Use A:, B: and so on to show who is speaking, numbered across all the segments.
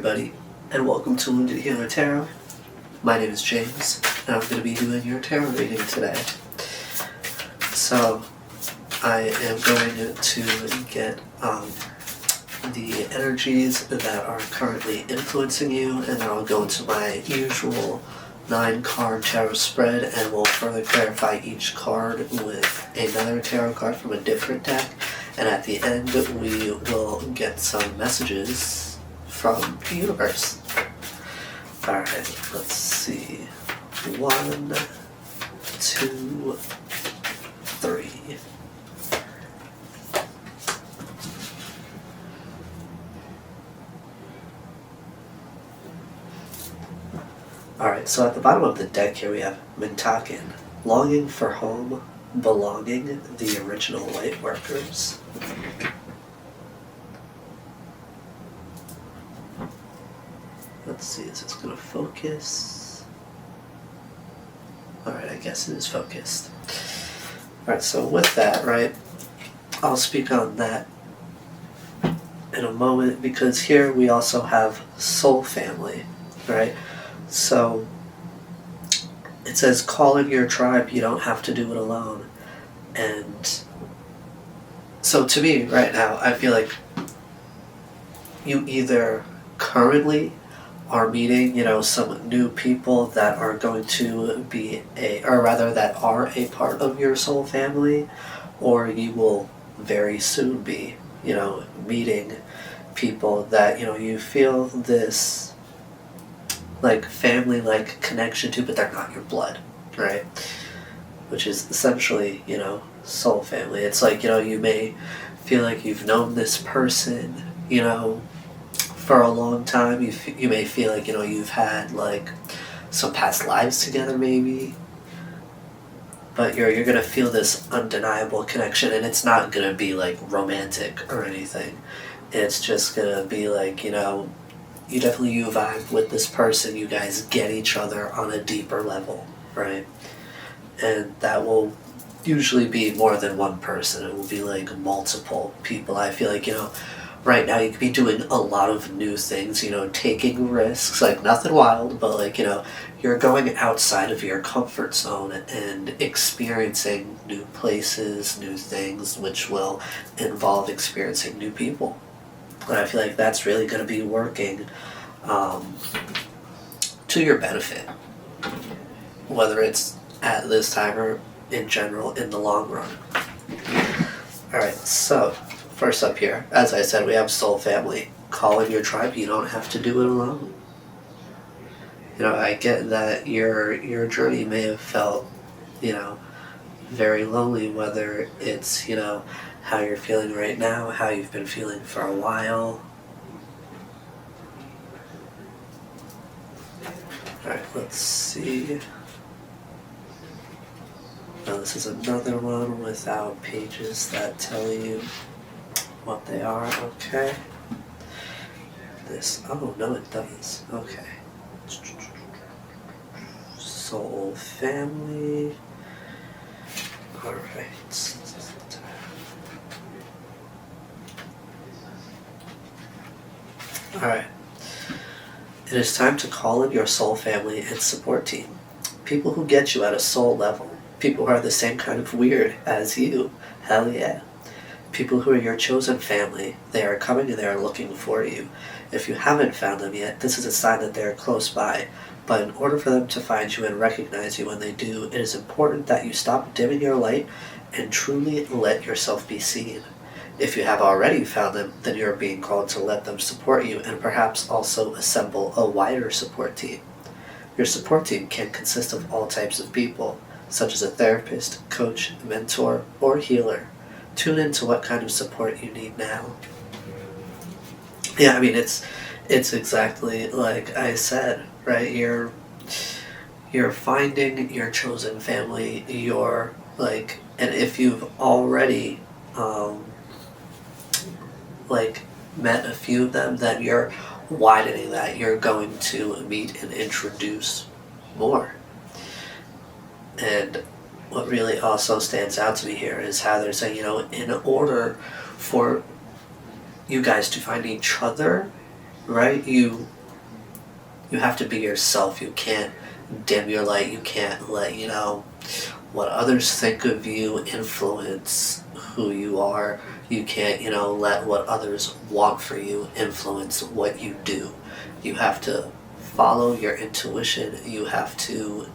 A: everybody, and welcome to Wounded Healer Tarot. My name is James, and I'm going to be doing your tarot reading today. So, I am going to get the energies that are currently influencing you, and then I'll go into my usual 9-card tarot spread, and we'll further clarify each card with another tarot card from a different deck. And at the end, we will get some messages from the universe. Alright, let's see. 1, 2, 3. Alright, so at the bottom of the deck here we have Mintakin, longing for home, belonging, the original light workers. Let's see, is this going to focus? Alright, I guess it is focused. Alright, so with that, right, I'll speak on that in a moment, because here we also have soul family, right? So it says, call in your tribe, you don't have to do it alone. And so to me, right now, I feel like you either currently are meeting, some new people that are going to be that are a part of your soul family, or you will very soon be, meeting people that, you feel this like family-like connection to, but they're not your blood, right? Which is essentially, soul family. It's like, you may feel like you've known this person, for a long time. You may feel like, you've had like some past lives together maybe, but you're going to feel this undeniable connection, and it's not going to be like romantic or anything. It's just going to be like, you definitely vibe with this person, you guys get each other on a deeper level, right? And that will usually be more than one person. It will be like multiple people. I feel like, right now you could be doing a lot of new things, taking risks, like nothing wild, but like, you're going outside of your comfort zone and experiencing new places, new things, which will involve experiencing new people. And I feel like that's really going to be working to your benefit, whether it's at this time or in general in the long run. Alright, so first up here, as I said, we have soul family. Call in your tribe, you don't have to do it alone. I get that your journey may have felt, very lonely, whether it's, how you're feeling right now, how you've been feeling for a while. Alright, let's see. Now this is another one without pages that tell you what they are. Okay. Oh no, it does. Okay. Soul family. Alright. Alright. It is time to call in your soul family and support team. People who get you at a soul level. People who are the same kind of weird as you. Hell yeah. People who are your chosen family. They are coming and they are looking for you. If you haven't found them yet, this is a sign that they are close by. But in order for them to find you and recognize you when they do, it is important that you stop dimming your light and truly let yourself be seen. If you have already found them, then you are being called to let them support you and perhaps also assemble a wider support team. Your support team can consist of all types of people, such as a therapist, coach, mentor, or healer. Tune into what kind of support you need now. Yeah, I mean, it's exactly like I said, right? You're finding your chosen family, and if you've already met a few of them, then you're widening that. You're going to meet and introduce more. And what really also stands out to me here is how they're saying, in order for you guys to find each other, right, you You have to be yourself. You can't dim your light. You can't let, what others think of you influence who you are. You can't, let what others want for you influence what you do. You have to follow your intuition. You have to,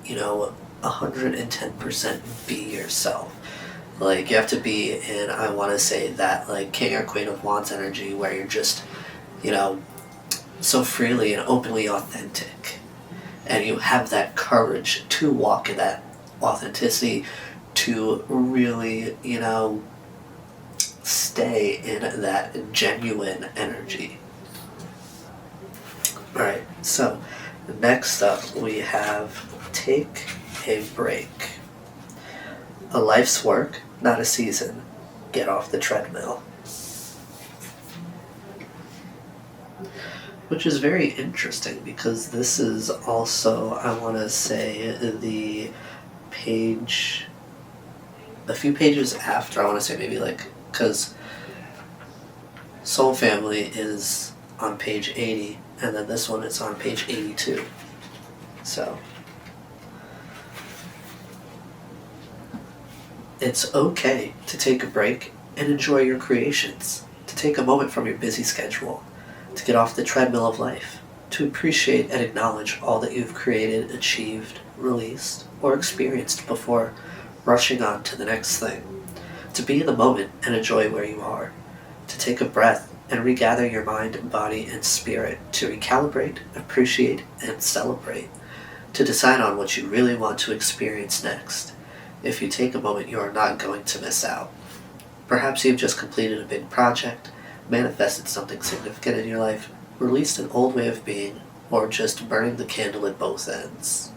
A: 110% be yourself. Like, you have to be in, I want to say that, like, King or Queen of Wands energy, where you're just, so freely and openly authentic. And you have that courage to walk in that authenticity, to really, stay in that genuine energy. Alright, so next up we have take a break. A life's work, not a season. Get off the treadmill. Which is very interesting because this is also, I want to say, the page, a few pages after, I want to say maybe like, because Soul Family is on page 80, and then this one is on page 82. So, it's okay to take a break and enjoy your creations, to take a moment from your busy schedule, to get off the treadmill of life, to appreciate and acknowledge all that you've created, achieved, released, or experienced before rushing on to the next thing, to be in the moment and enjoy where you are, to take a breath and regather your mind, body, and spirit, to recalibrate, appreciate, and celebrate, to decide on what you really want to experience next. If you take a moment, you are not going to miss out. Perhaps you've just completed a big project, manifested something significant in your life, released an old way of being, or just burning the candle at both ends.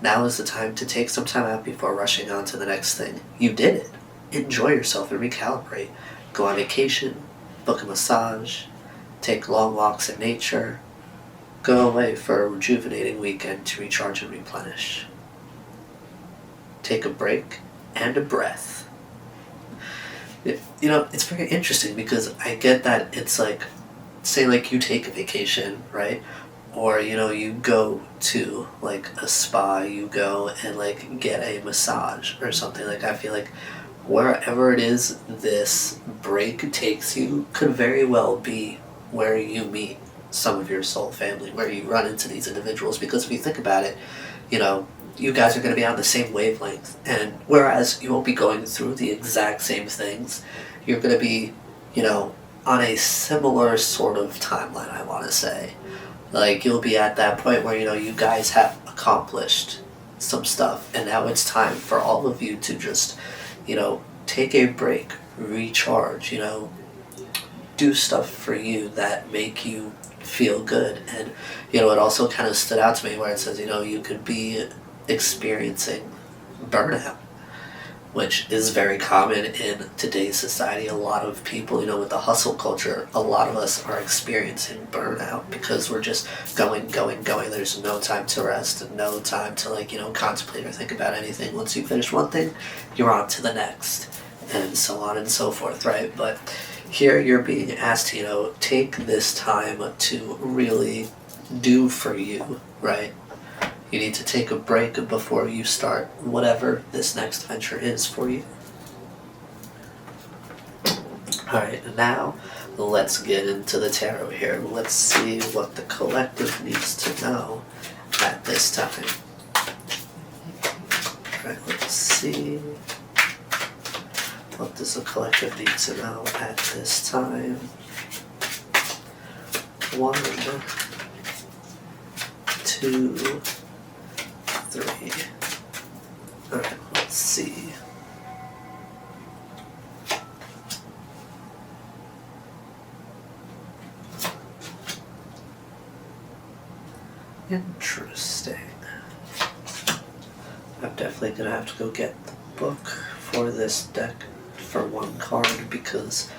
A: Now is the time to take some time out before rushing on to the next thing. You did it. Enjoy yourself and recalibrate. Go on vacation, book a massage, take long walks in nature, go away for a rejuvenating weekend to recharge and replenish. Take a break and a breath. It's very interesting because I get that it's like, say like you take a vacation, right? Or, you go to like a spa, you go and like get a massage or something. Like, I feel like wherever it is this break takes you could very well be where you meet some of your soul family, where you run into these individuals. Because if you think about it, you guys are going to be on the same wavelength, and whereas you won't be going through the exact same things, you're going to be, on a similar sort of timeline, I want to say. Like, you'll be at that point where, you guys have accomplished some stuff, and now it's time for all of you to just, take a break, recharge, do stuff for you that make you feel good. And, it also kind of stood out to me where it says, you could be experiencing burnout, which is very common in today's society. A lot of people, with the hustle culture, a lot of us are experiencing burnout because we're just going. There's no time to rest and no time to contemplate or think about anything. Once you finish one thing, you're on to the next, and so on and so forth, right? But here you're being asked to, take this time to really do for you, right? You need to take a break before you start whatever this next venture is for you. Alright, now let's get into the tarot here. Let's see what the collective needs to know at this time. Alright, let's see. What does the collective need to know at this time? 1, 2, 3. Alright, let's see. Interesting. I'm definitely going to have to go get the book for this deck for one card, because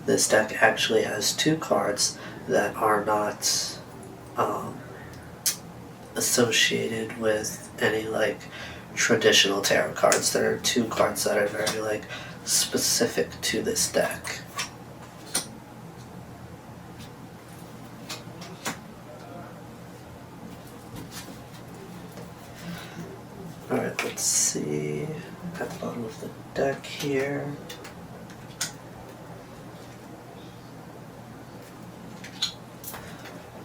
A: this deck actually has 2 cards that are not associated with any traditional tarot cards. There are 2 cards that are very specific to this deck. Alright, let's see. At the bottom of the deck here.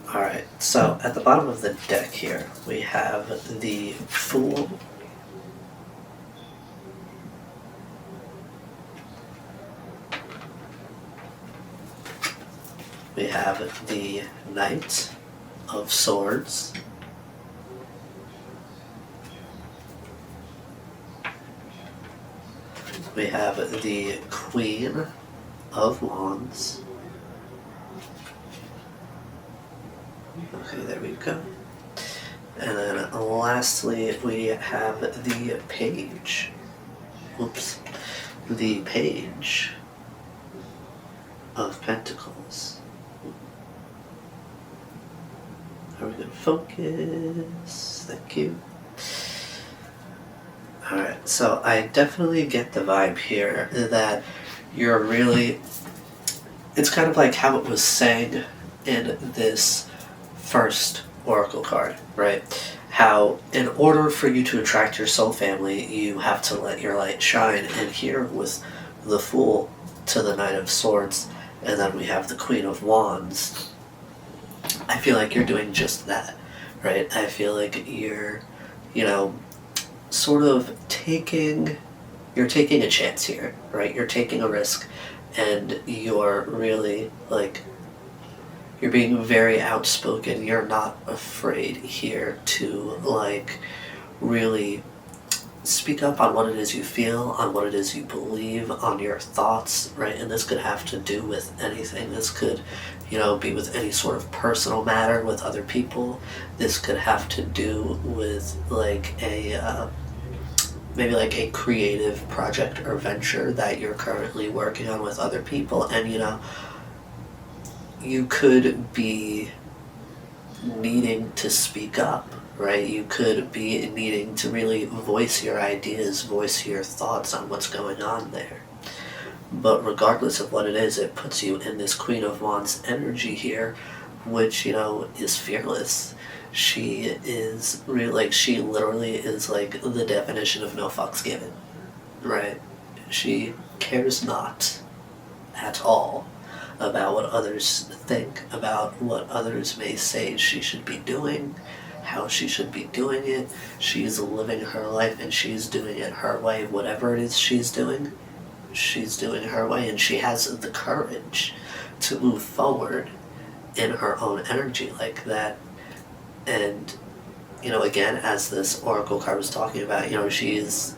A: Alright, so at the bottom of the deck here, we have the Fool. We have the Knight of Swords. We have the Queen of Wands. Okay, there we go. And then lastly, we have the Page. Oops. The Page of Pentacles. Are we going to focus? Thank you. Alright, so I definitely get the vibe here that you're really... It's kind of like how it was saying in this first oracle card, right? How in order for you to attract your soul family, you have to let your light shine. And here with the Fool to the Knight of Swords, and then we have the Queen of Wands, I feel like you're doing just that, right? I feel like you're, sort of you're taking a chance here, right? You're taking a risk, and you're really, you're being very outspoken. You're not afraid here to, really speak up on what it is you feel, on what it is you believe, on your thoughts, right? And this could have to do with anything. This could, be with any sort of personal matter with other people. This could have to do with, maybe a creative project or venture that you're currently working on with other people. And, you could be needing to speak up, right? You could be needing to really voice your ideas, voice your thoughts on what's going on there. But regardless of what it is, it puts you in this Queen of Wands energy here, which, is fearless. She is really, she literally is the definition of no fucks given, right? She cares not at all about what others think, about what others may say she should be doing, how she should be doing it. She's living her life and she's doing it her way. Whatever it is she's doing her way, and she has the courage to move forward in her own energy like that. And, again, as this oracle card was talking about, she is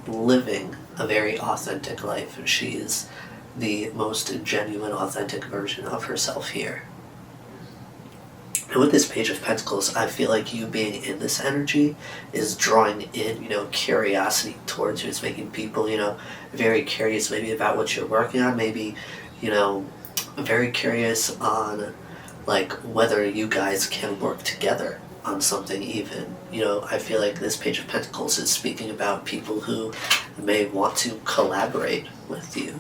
A: living a very authentic life, and she is the most genuine, authentic version of herself here. And with this Page of Pentacles, I feel like you being in this energy is drawing in, curiosity towards you. It's making people, very curious maybe about what you're working on, maybe, very curious on, whether you guys can work together on something even. I feel like this Page of Pentacles is speaking about people who may want to collaborate with you,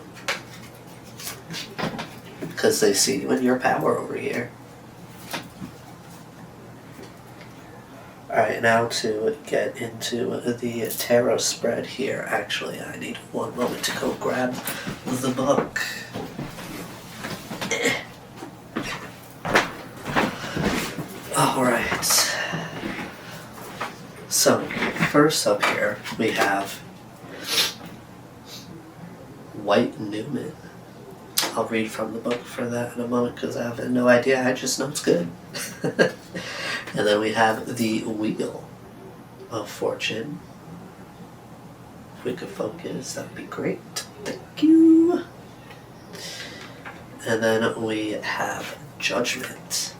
A: because they see you in your power over here. Alright, now to get into the tarot spread here. Actually, I need one moment to go grab the book. Alright. So, first up here, we have White Newman. I'll read from the book for that in a moment because I have no idea. I just know it's good. And then we have the Wheel of Fortune. If we could focus, that would be great. Thank you. And then we have Judgment.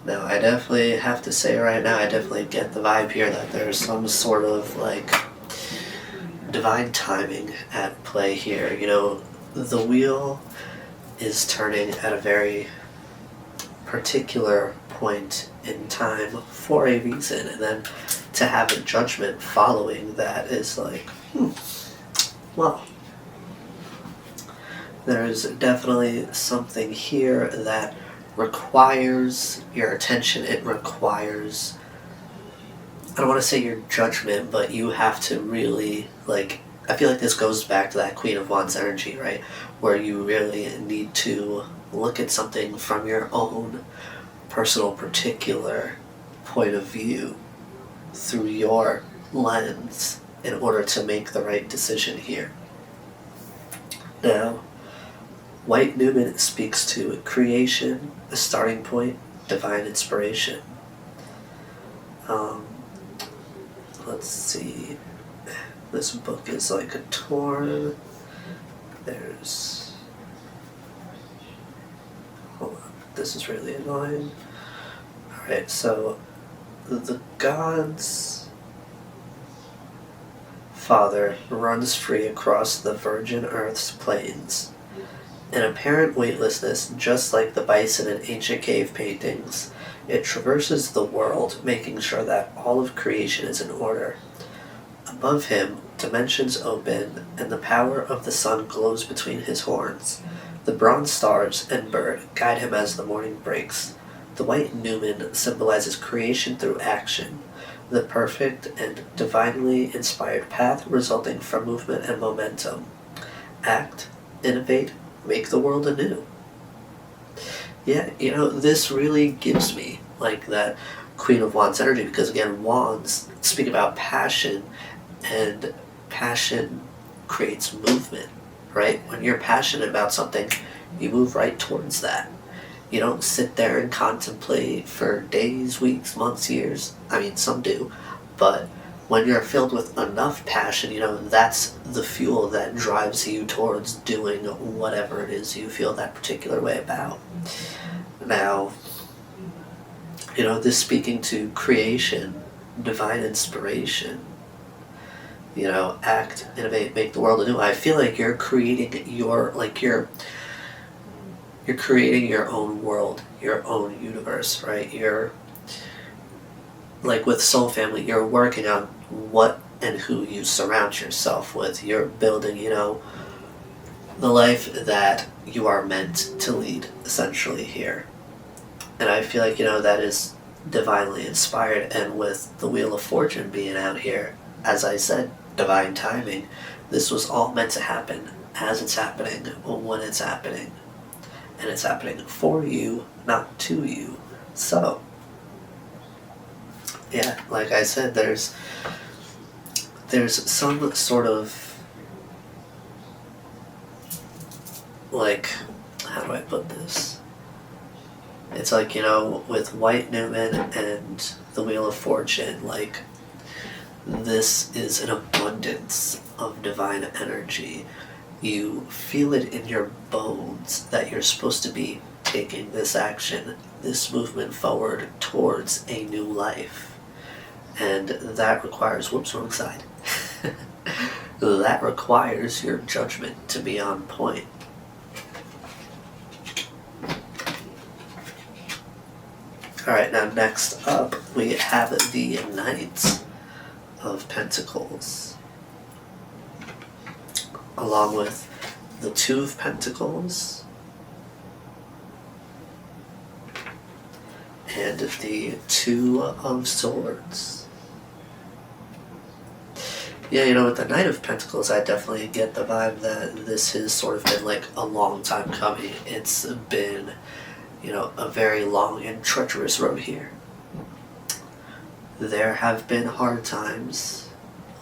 A: Now, I definitely have to say right now, I definitely get the vibe here that there's some sort of, divine timing at play here. The wheel is turning at a very particular point in time for a reason, and then to have a judgment following that is well, there's definitely something here that requires your attention. It requires, I don't want to say your judgment, but you have to really, like, I feel like this goes back to that Queen of Wands energy, right? Where you really need to look at something from your own personal, particular point of view through your lens in order to make the right decision here. Now, White Newman speaks to creation, a starting point, divine inspiration. Let's see. This book is like a torn. There's. Hold on. This is really annoying. Alright, so the God's Father runs free across the virgin Earth's plains. In apparent weightlessness, just like the bison in ancient cave paintings, it traverses the world, making sure that all of creation is in order. Above him, dimensions open, and the power of the sun glows between his horns. The bronze stars and bird guide him as the morning breaks. The white Newman symbolizes creation through action, the perfect and divinely inspired path resulting from movement and momentum. Act, innovate, make the world anew. Yeah, this really gives me like that Queen of Wands energy, because again, wands speak about passion, and passion creates movement, right? When you're passionate about something, you move right towards that. You don't sit there and contemplate for days, weeks, months, years. I mean, some do, but when you're filled with enough passion, that's the fuel that drives you towards doing whatever it is you feel that particular way about. Now, this speaking to creation, divine inspiration, act, innovate, make the world anew. I feel like you're creating you're creating your own world, your own universe, right? You're, like with Soul Family, you're working on what and who you surround yourself with. You're building, the life that you are meant to lead, essentially, here. And I feel like, that is divinely inspired, and with the Wheel of Fortune being out here, as I said, divine timing, this was all meant to happen as it's happening, when it's happening. And it's happening for you, not to you. So, yeah, like I said, there's some sort of, like, how do I put this? It's like, with White Newman and the Wheel of Fortune, like, this is an abundance of divine energy. You feel it in your bones that you're supposed to be taking this action, this movement forward towards a new life. And that requires, wrong side. That requires your judgment to be on point. Alright, now next up we have the Knight of Pentacles, along with the Two of Pentacles and the Two of Swords. Yeah, with the Knight of Pentacles, I definitely get the vibe that this has sort of been like a long time coming. It's been, a very long and treacherous road here. There have been hard times,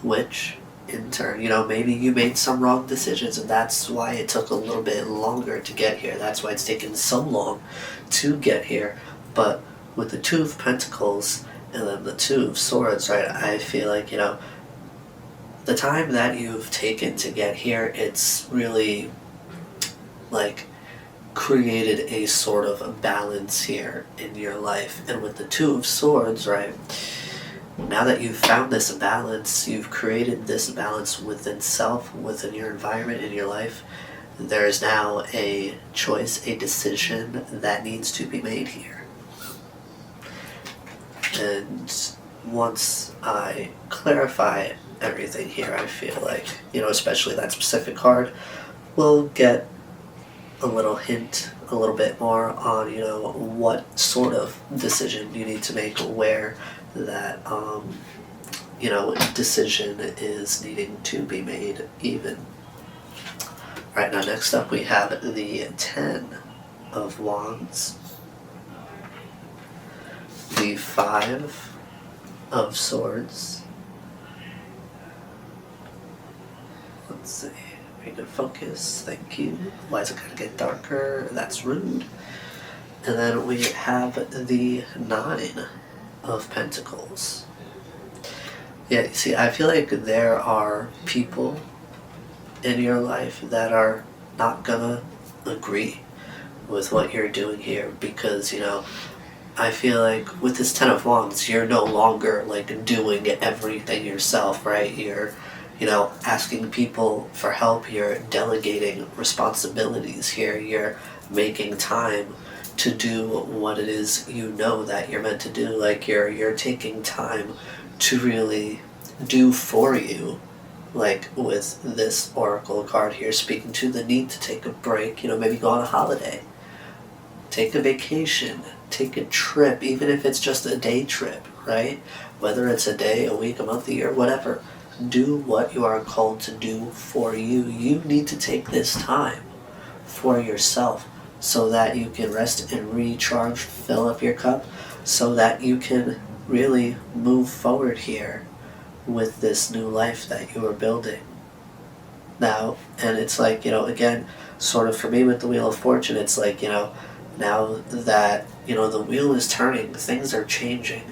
A: which in turn, maybe you made some wrong decisions, and that's why it took a little bit longer to get here. That's why it's taken so long to get here. But with the Two of Pentacles and then the Two of Swords, right, I feel like, the time that you've taken to get here, it's really, like, created a sort of balance here in your life. And with the Two of Swords, right, now that you've found this balance, you've created this balance within self, within your environment, in your life, there's now a choice, a decision that needs to be made here. And once I clarify everything here, I feel like, especially that specific card, we'll get a little hint a little bit more on, you know, what sort of decision you need to make, where that, you know, decision is needing to be made even. Right, now next up we have the 10 of Wands, the 5 of Swords. Let's see, very good focus, thank you. Why is it gonna get darker? That's rude. And then we have the 9 of Pentacles. Yeah, you see, I feel like there are people in your life that are not gonna agree with what you're doing here, because, you know, I feel like with this 10 of Wands, you're no longer like doing everything yourself, right? You're, you know, asking people for help, you're delegating responsibilities here, you're making time to do what it is you know that you're meant to do. Like you're taking time to really do for you, like with this oracle card here speaking to the need to take a break, you know, maybe go on a holiday, take a vacation, take a trip, even if it's just a day trip, right? Whether it's a day, a week, a month, a year, whatever, do what you are called to do for you. You need to take this time for yourself so that you can rest and recharge, fill up your cup, so that you can really move forward here with this new life that you are building now. And it's like, you know, again, sort of for me with the Wheel of Fortune, it's like, you know, now that, you know, the wheel is turning, things are changing,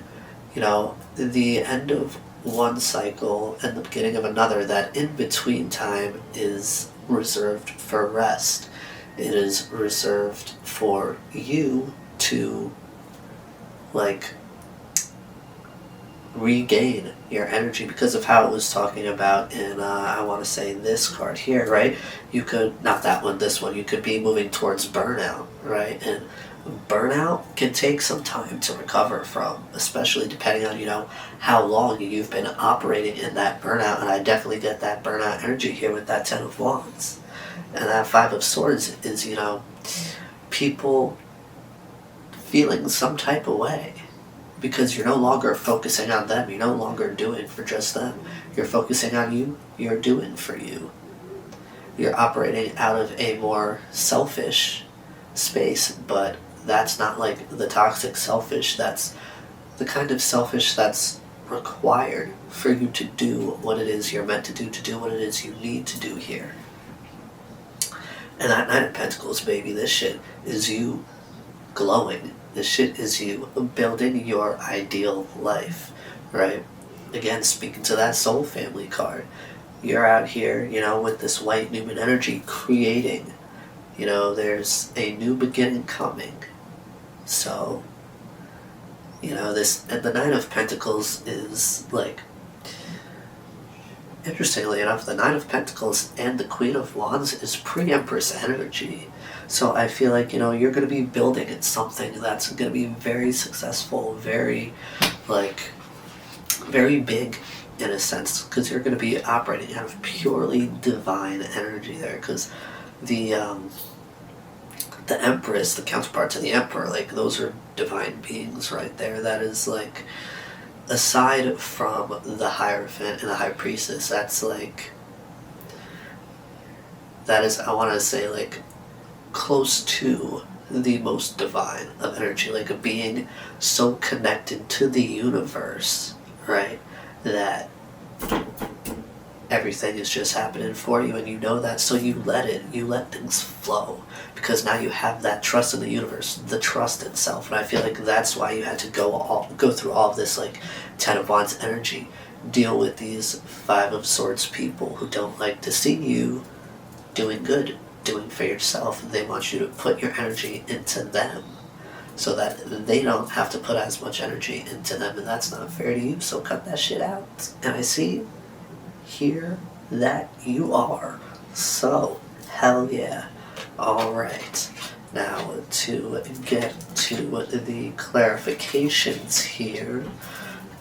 A: you know, the end of one cycle and the beginning of another, that in between time is reserved for rest. It is reserved for you to, like, regain your energy, because of how it was talking about in, I want to say this card here, right? You could, not that one, this one, you could be moving towards burnout, right? And burnout can take some time to recover from, especially depending on, you know, how long you've been operating in that burnout. And I definitely get that burnout energy here with that 10 of Wands. And that 5 of Swords is, you know, people feeling some type of way, because you're no longer focusing on them, you're no longer doing for just them. You're focusing on you, you're doing for you. You're operating out of a more selfish space, but that's not like the toxic selfish, that's the kind of selfish that's required for you to do what it is you're meant to do what it is you need to do here. And that 9 of Pentacles, baby, this shit is you glowing. This shit is you building your ideal life, right? Again, speaking to that soul family card, you're out here, you know, with this white Newman energy creating, you know, there's a new beginning coming. So, you know, this, and the 9 of Pentacles is like, interestingly enough, the 9 of Pentacles and the Queen of Wands is pre-Empress energy. So I feel like, you know, you're going to be building in something that's going to be very successful, very, like, very big in a sense, because you're going to be operating out of purely divine energy there, because the Empress, the counterpart to the Emperor, like, those are divine beings right there. That is, like, aside from the Hierophant and the High Priestess, that's, like, that is, I want to say, like, close to the most divine of energy, like a being so connected to the universe, right, that everything is just happening for you, and you know that, so you let things flow, because now you have that trust in the universe, the trust itself. And I feel like that's why you had to go through all of this, like, 10 of Wands energy, deal with these 5 of Swords people who don't like to see you doing good, doing for yourself. They want you to put your energy into them so that they don't have to put as much energy into them, and that's not fair to you, so cut that shit out. And I see here that you are, so hell yeah. Alright, now to get to the clarifications here.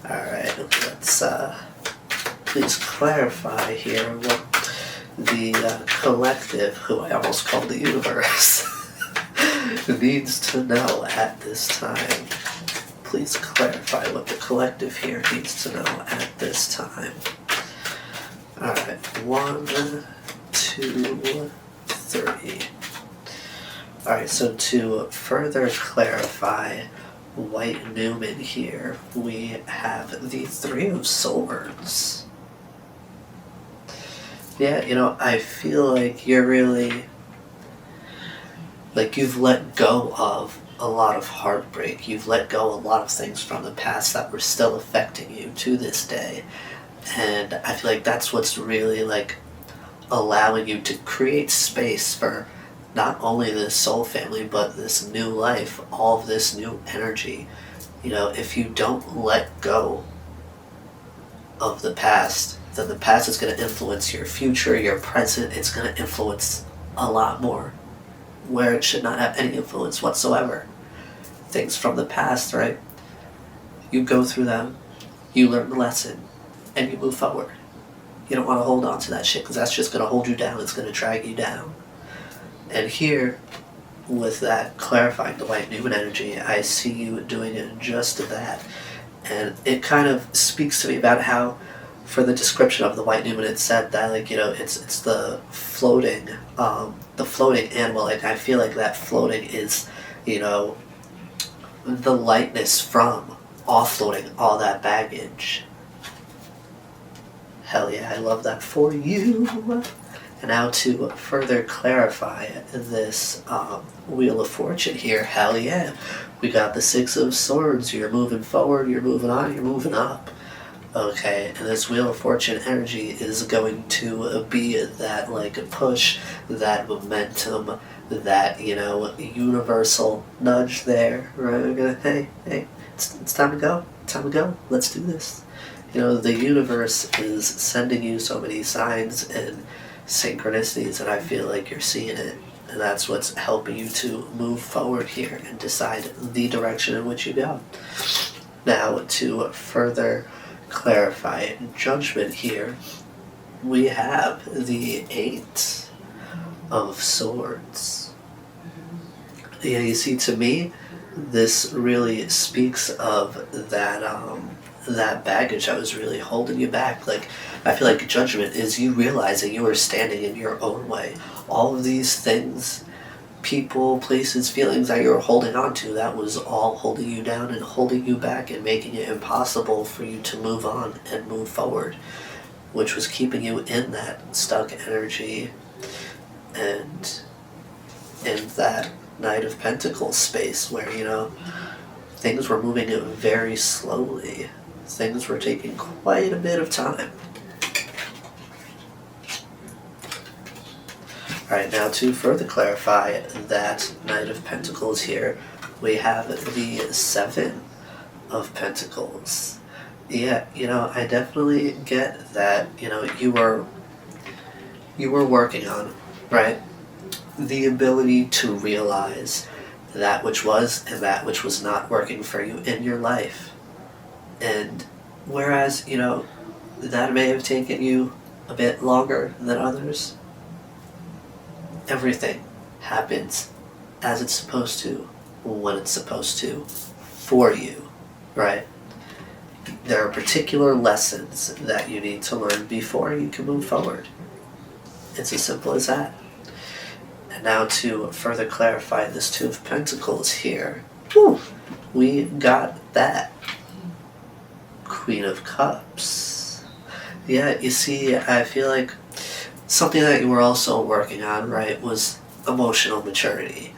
A: Alright, let's please clarify here what the collective, who I almost called the universe, needs to know at this time? Please clarify what the collective here needs to know at this time. Alright, 1, 2, 3. Alright, so to further clarify White Newman here, we have the Three of Swords. Yeah, I feel like you're really, like, you've let go of a lot of heartbreak. You've let go of a lot of things from the past that were still affecting you to this day. And I feel like that's what's really, like, allowing you to create space for not only this soul family, but this new life, all of this new energy. If you don't let go of the past, then the past is going to influence your future, your present. It's going to influence a lot more, where it should not have any influence whatsoever. Things from the past, right? You go through them, you learn the lesson, and you move forward. You don't want to hold on to that shit, because that's just going to hold you down. It's going to drag you down. And here, with that clarifying the White Newman energy, I see you doing just that. And it kind of speaks to me about how, for the description of the White Newman, it said that, like, it's the floating animal. Like, I feel like that floating is, the lightness from offloading all that baggage. Hell yeah, I love that for you. And now to further clarify this Wheel of Fortune here, hell yeah. We got the Six of Swords. You're moving forward, you're moving on, you're moving up. Okay, and this Wheel of Fortune energy is going to be that, like, push, that momentum, that, universal nudge there. Right? We're gonna, hey, it's time to go. Time to go. Let's do this. The universe is sending you so many signs and synchronicities, and I feel like you're seeing it. And that's what's helping you to move forward here and decide the direction in which you go. Now, to further clarify Judgment here, we have the Eight of Swords. Yeah, you see, to me, this really speaks of that baggage that was really holding you back. Like, I feel like Judgment is you realizing you are standing in your own way. All of these things, people, places, feelings that you were holding on to, that was all holding you down and holding you back and making it impossible for you to move on and move forward, which was keeping you in that stuck energy and in that Knight of Pentacles space where, things were moving very slowly. Things were taking quite a bit of time. Alright, now to further clarify that Knight of Pentacles here, we have the Seven of Pentacles. Yeah, I definitely get that, you were working on, right, the ability to realize that which was and that which was not working for you in your life. And whereas, that may have taken you a bit longer than others, everything happens as it's supposed to, when it's supposed to, for you, right? There are particular lessons that you need to learn before you can move forward. It's as simple as that. And now to further clarify this Two of Pentacles here, we got that Queen of Cups. Yeah, you see, I feel like something that you were also working on, right, was emotional maturity.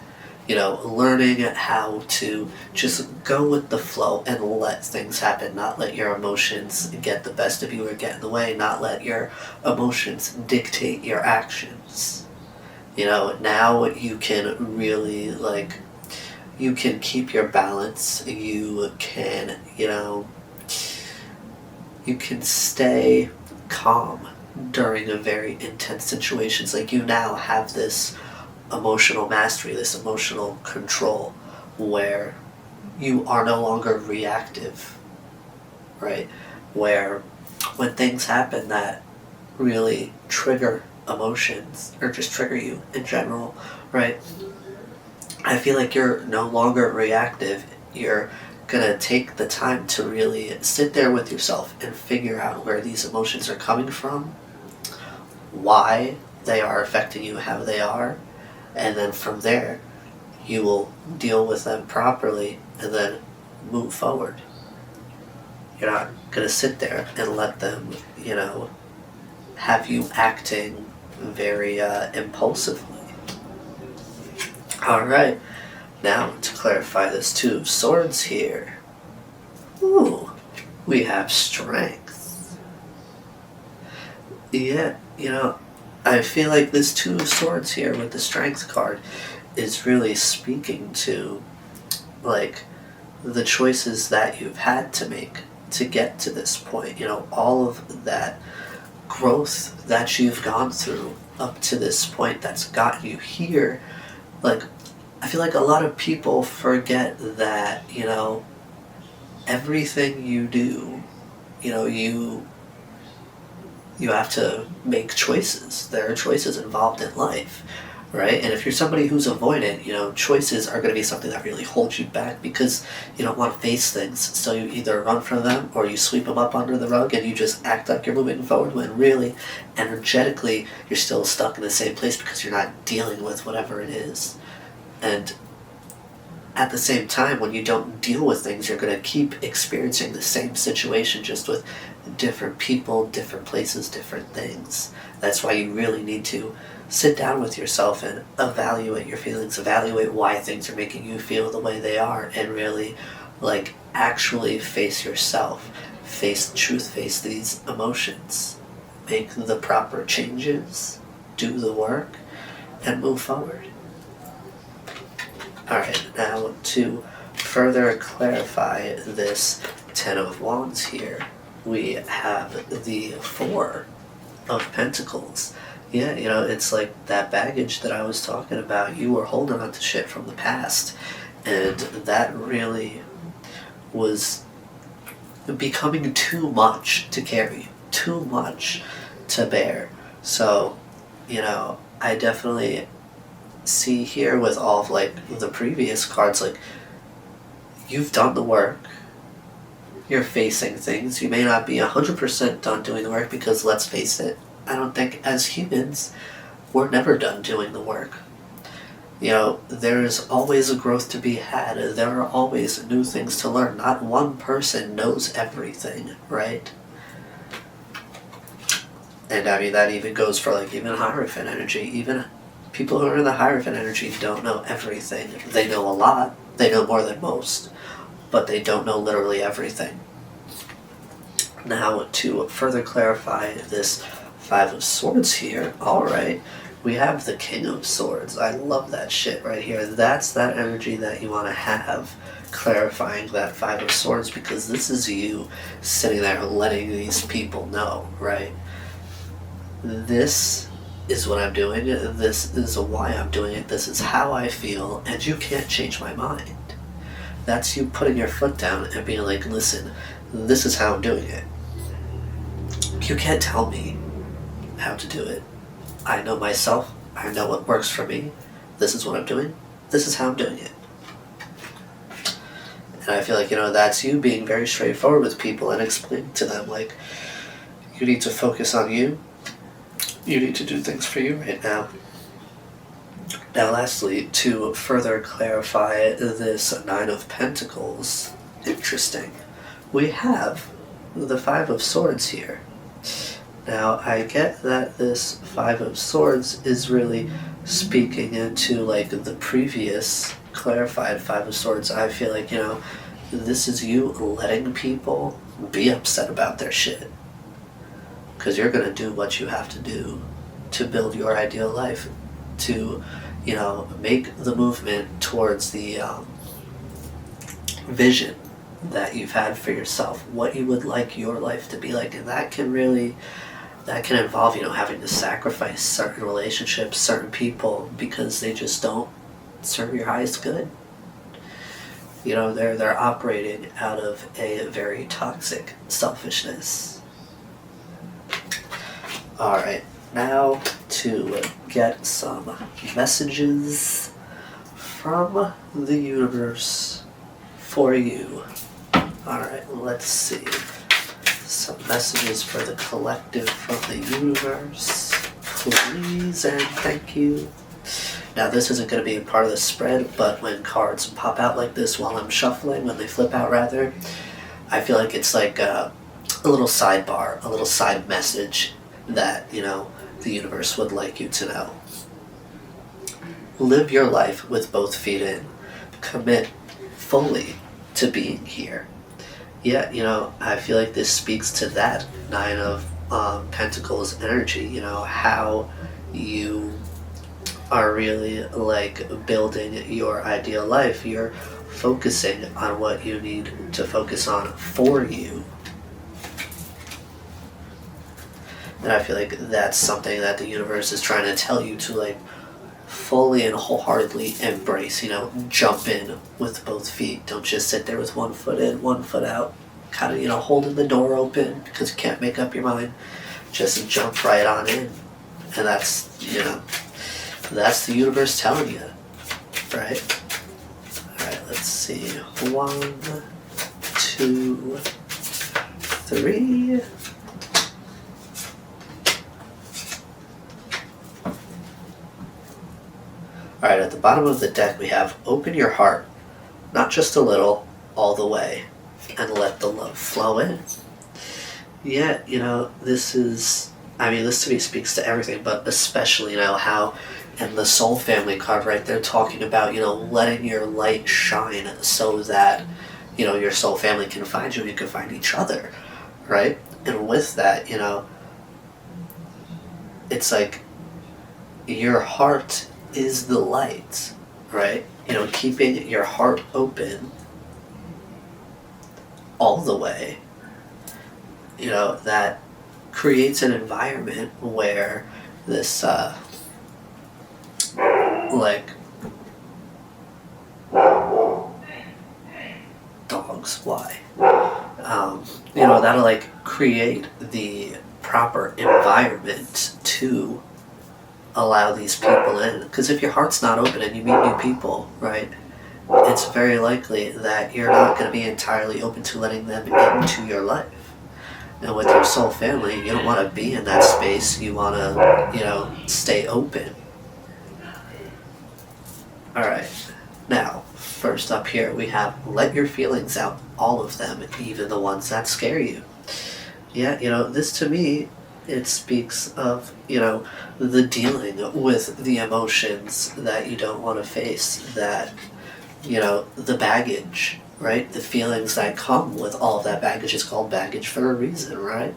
A: Learning how to just go with the flow and let things happen, not let your emotions get the best of you or get in the way, not let your emotions dictate your actions. Now you can really, you can keep your balance, you can, you can stay calm during a very intense situations. Like, you now have this emotional mastery, this emotional control, where you are no longer reactive, right? Where when things happen that really trigger emotions, or just trigger you in general, right? I feel like you're no longer reactive. You're gonna take the time to really sit there with yourself and figure out where these emotions are coming from, why they are affecting you how they are, and then from there you will deal with them properly and then move forward. You're not gonna sit there and let them, have you acting very impulsively. Alright, now to clarify this Two of Swords here. Ooh, we have strength. Yeah, I feel like this Two of Swords here with the Strength card is really speaking to, like, the choices that you've had to make to get to this point. All of that growth that you've gone through up to this point that's gotten you here. Like, I feel like a lot of people forget that, everything you do, you have to make choices. There are choices involved in life, right? And if you're somebody who's avoidant, choices are going to be something that really holds you back because you don't want to face things. So you either run from them or you sweep them up under the rug and you just act like you're moving forward when really, energetically, you're still stuck in the same place because you're not dealing with whatever it is. And at the same time, when you don't deal with things, you're going to keep experiencing the same situation just with different people, different places, different things. That's why you really need to sit down with yourself and evaluate your feelings, evaluate why things are making you feel the way they are, and really, actually face yourself, face the truth, face these emotions, make the proper changes, do the work, and move forward. Alright, now to further clarify this Ten of Wands here, we have the Four of Pentacles. Yeah, it's like that baggage that I was talking about. You were holding on to shit from the past, and that really was becoming too much to carry, too much to bear. So, I definitely see here with all of the previous cards, you've done the work, you're facing things. You may not be 100% done doing the work because, let's face it, I don't think as humans we're never done doing the work. There's always a growth to be had. There are always new things to learn. Not one person knows everything, right? And I mean, that even goes for even Hierophant energy. Even people who are in the Hierophant energy don't know everything. They know a lot. They know more than most. But they don't know literally everything. Now, to further clarify this Five of Swords here, alright, we have the King of Swords. I love that shit right here. That's that energy that you want to have, clarifying that Five of Swords, because this is you sitting there letting these people know, right? This is what I'm doing, this is why I'm doing it, this is how I feel, and you can't change my mind. That's you putting your foot down and being like, listen, this is how I'm doing it. You can't tell me how to do it. I know myself, I know what works for me, this is what I'm doing, this is how I'm doing it. And I feel like, that's you being very straightforward with people and explaining to them, you need to focus on you. You need to do things for you right now. Now lastly, to further clarify this Nine of Pentacles, interesting, we have the Five of Swords here. Now I get that this Five of Swords is really speaking into the previous clarified Five of Swords. I feel like, this is you letting people be upset about their shit. Because you're going to do what you have to do to build your ideal life, to, make the movement towards the vision that you've had for yourself, what you would like your life to be like. And that can involve, having to sacrifice certain relationships, certain people, because they just don't serve your highest good. They're operating out of a very toxic selfishness. Alright, now to get some messages from the universe for you. Alright, let's see. Some messages for the collective from the universe. Please and thank you. Now this isn't going to be a part of the spread, but when cards pop out like this while I'm shuffling, when they flip out rather, I feel like it's like a little sidebar, a little side message that, you know, the universe would like you to know. Live your life with both feet in. Commit fully to being here. Yeah, you know, I feel like this speaks to that Nine of Pentacles energy, you know, how you are really like building your ideal life. You're focusing on what you need to focus on for you. And I feel like that's something that the universe is trying to tell you to like fully and wholeheartedly embrace, you know, jump in with both feet. Don't just sit there with one foot in, one foot out, kind of, you know, holding the door open because you can't make up your mind. Just jump right on in. And that's, you know, that's the universe telling you, right? Alright, let's see. 1, 2, 3. Alright, at the bottom of the deck we have open your heart, not just a little, all the way, and let the love flow in. Yeah, you know, this is, I mean, this to me speaks to everything, but especially, you know, how in the Soul Family card right there talking about, you know, letting your light shine so that, you know, your soul family can find you and you can find each other, right? And with that, you know, it's like your heart is the light, right? You know, keeping your heart open all the way, you know, that creates an environment where this, like, dogs, why? You know, that'll like create the proper environment to allow these people in. Because if your heart's not open and you meet new people, right, it's very likely that you're not going to be entirely open to letting them into your life. And with your soul family, you don't want to be in that space. You want to, you know, stay open. Alright, now, first up here we have let your feelings out, all of them, even the ones that scare you. Yeah, you know, this to me, it speaks of, you know, the dealing with the emotions that you don't want to face, that, you know, the baggage, right? The feelings that come with all of that baggage is called baggage for a reason, right?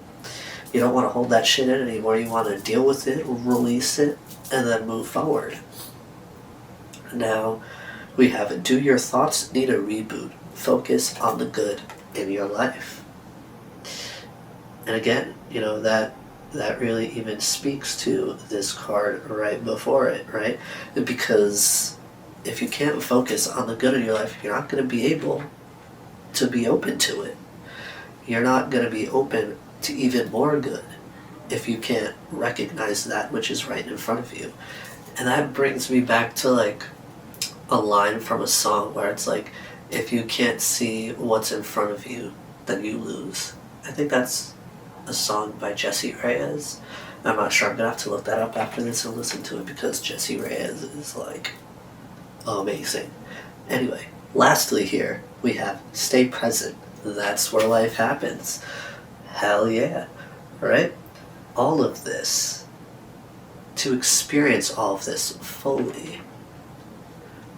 A: You don't want to hold that shit in anymore. You want to deal with it, release it, and then move forward. Now, we have do your thoughts need a reboot? Focus on the good in your life. And again, you know, that really even speaks to this card right before it, right? Because if you can't focus on the good in your life, you're not going to be able to be open to it. You're not going to be open to even more good if you can't recognize that which is right in front of you. And that brings me back to like a line from a song where it's like, if you can't see what's in front of you, then you lose. I think that's a song by Jessie Reyez. I'm not sure, I'm gonna have to look that up after this and listen to it because Jessie Reyez is like amazing. Anyway, lastly here, we have stay present. That's where life happens. Hell yeah, right? All of this, to experience all of this fully,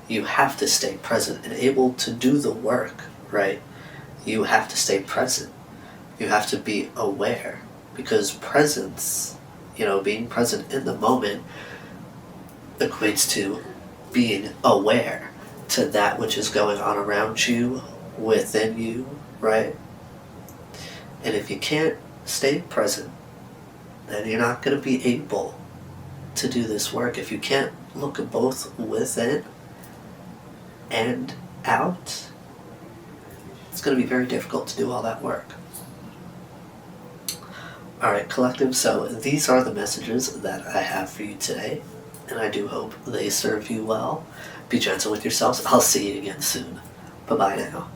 A: you have to stay present and able to do the work, right? You have to stay present. You have to be aware, because presence, you know, being present in the moment equates to being aware to that which is going on around you, within you, right? And if you can't stay present, then you're not going to be able to do this work. If you can't look both within and out, it's going to be very difficult to do all that work. Alright, collective, so these are the messages that I have for you today. and I do hope they serve you well. Be gentle with yourselves. I'll see you again soon. Bye bye now.